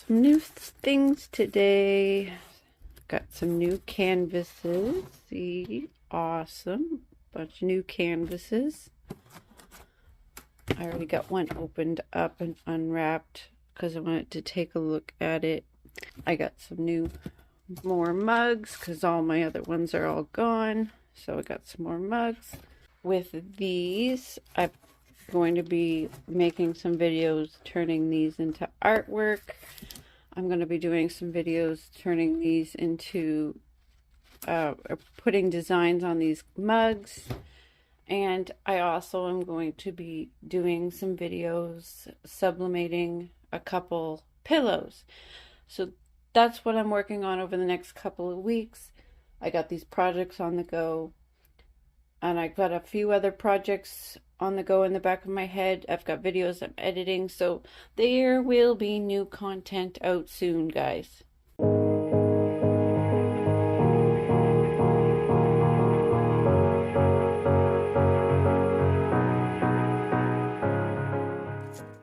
some new things today. Got some new canvases. See, awesome. Bunch of new canvases. I already got one opened up and unwrapped because I wanted to take a look at it. I got some more mugs because all my other ones are all gone. So I got some more mugs. With these, I'm going to be making some videos turning these into artwork. I'm going to be doing some videos turning these into putting designs on these mugs. And I also am going to be doing some videos sublimating a couple pillows. So that's what I'm working on over the next couple of weeks. I got these projects on the go. And I've got a few other projects on the go in the back of my head. I've got videos I'm editing. So there will be new content out soon, guys.